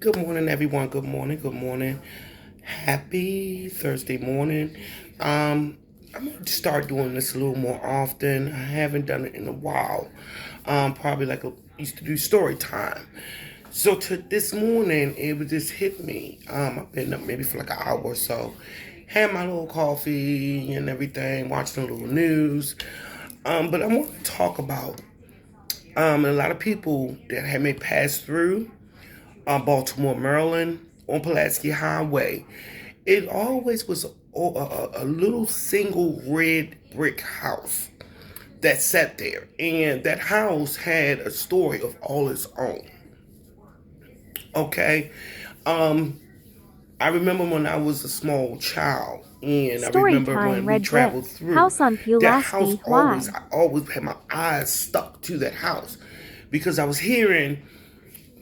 Good morning, everyone. Good morning. Good morning. Happy Thursday morning. I'm going to start doing this a little more often. I haven't done it in a while. Probably like I used to do story time. So to this morning, it would just hit me. I've been up maybe for like an hour or so. Had my little coffee and everything, watching a little news. But I want to talk about a lot of people that had may pass through Baltimore, Maryland, on Pulaski Highway. It always was a little single red brick house that sat there. And that house had a story of all its own. Okay? Um, I remember when I was a small child, and I remember Storytime when we Red Brick. traveled through House on that house. Pulaski. Why? I always had my eyes stuck to that house because I was hearing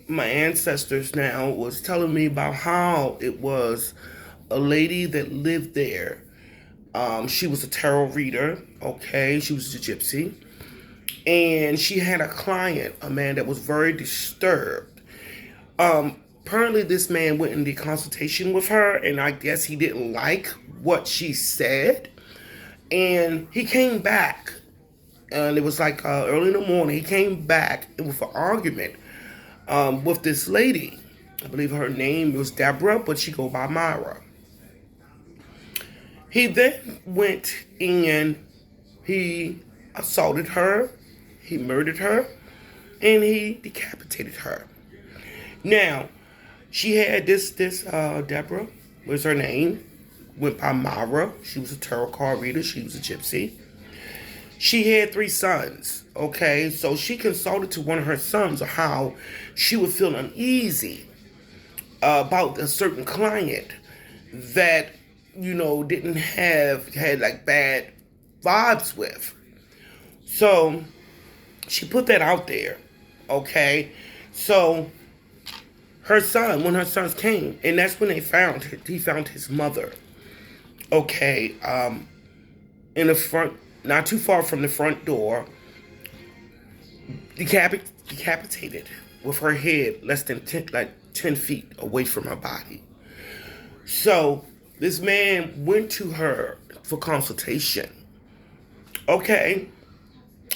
my ancestors now was telling me about how it was a lady that lived there. She was a tarot reader, okay? She was a gypsy. And she had a client, a man that was very disturbed. Apparently, this man went in the consultation with her, and I guess he didn't like what she said. And he came back, and it was like early in the morning. He came back with an argument with this lady. I believe her name was Deborah, but she go by Myra. He then went in, he assaulted her, he murdered her, and he decapitated her. Now, she had this Deborah was her name, went by Myra. She was a tarot card reader, she was a gypsy. She had three sons, okay? So she consulted to one of her sons of how she would feel uneasy about a certain client that, didn't had like bad vibes with. So she put that out there, okay? So when her sons came, and that's when he found his mother, okay, in the front, not too far from the front door, decapitated with her head less than 10 feet away from her body. So this man went to her for consultation. Okay,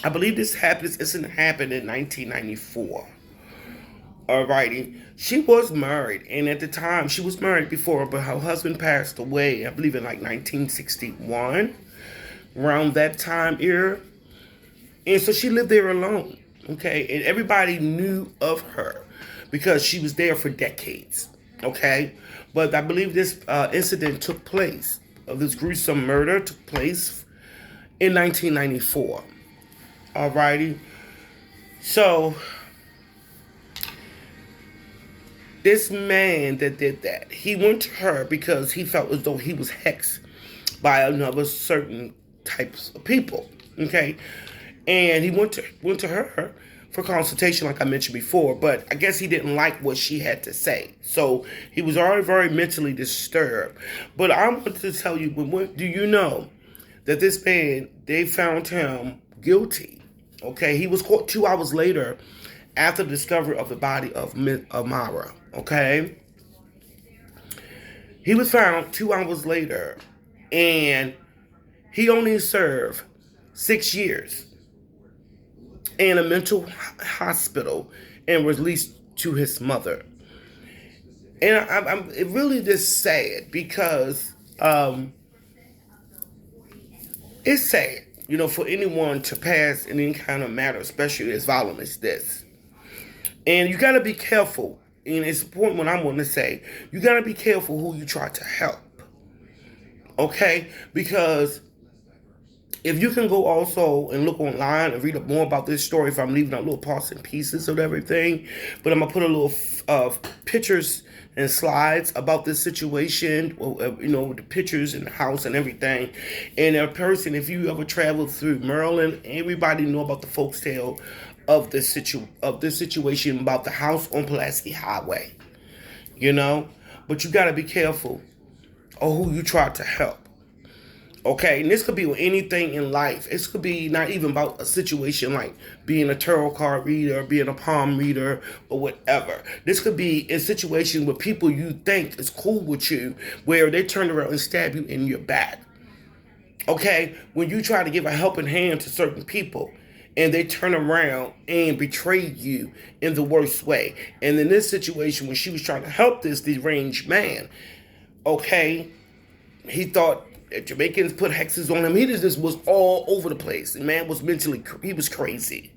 I believe this incident happened in 1994. Alrighty, she was married, and at the time she was married before, but her husband passed away. I believe in like 1961, around that time era. And so she lived there alone, okay? And everybody knew of her because she was there for decades, okay? But I believe this incident took place, this gruesome murder took place in 1994, alrighty? So, this man that did that, he went to her because he felt as though he was hexed by another certain types of people, okay? And he went to her for consultation, like I mentioned before. But I guess he didn't like what she had to say, so he was already very mentally disturbed. But I want to tell you, do you know that this man, they found him guilty? Okay, he was caught 2 hours later after the discovery of the body of Myra. Okay, he was found 2 hours later, and he only served 6 years in a mental hospital and was released to his mother. And I'm it really just sad because it's sad, for anyone to pass in any kind of matter, especially as violent as this. And you got to be careful. And it's important what I'm going to say. You got to be careful who you try to help. Okay? Because if you can go also and look online and read up more about this story, if I'm leaving out little parts and pieces of everything, but I'm going to put a little pictures and slides about this situation, the pictures in the house and everything. And a person, if you ever traveled through Maryland, everybody know about the folks tale of this situation about the house on Pulaski Highway, But you got to be careful of who you try to help. Okay, and this could be with anything in life. This could be not even about a situation like being a tarot card reader, being a palm reader, or whatever. This could be a situation with people you think is cool with you, where they turn around and stab you in your back. Okay, when you try to give a helping hand to certain people, and they turn around and betray you in the worst way. And in this situation, when she was trying to help this deranged man, okay, he thought that Jamaicans put hexes on him. He just was all over the place. The man was he was crazy.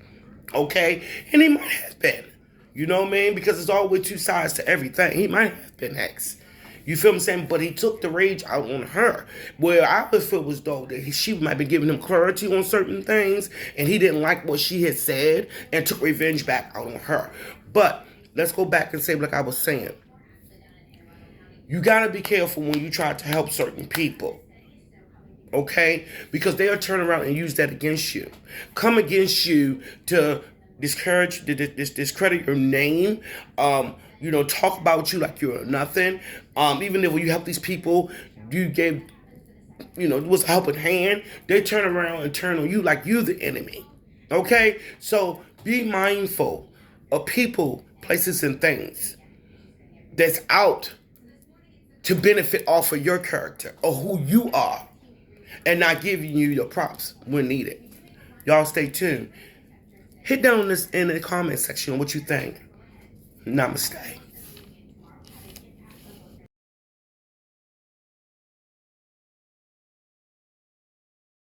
Okay? And he might have been. You know what I mean? Because there's always two sides to everything. He might have been hexed. You feel what I'm saying? But he took the rage out on her. Where I would feel was though that she might be giving him clarity on certain things, and he didn't like what she had said and took revenge back out on her. But let's go back and say, like I was saying, you gotta be careful when you try to help certain people. Okay? Because they'll turn around and use that against you. Come against you to discredit your name. Talk about you like you're nothing. Even if when you help these people, you gave, it was a helping hand, they turn around and turn on you like you the enemy. Okay? So be mindful of people, places, and things that's out to benefit off of your character or who you are and not giving you your props when needed. Y'all stay tuned. Hit down this in the comment section on what you think. Namaste.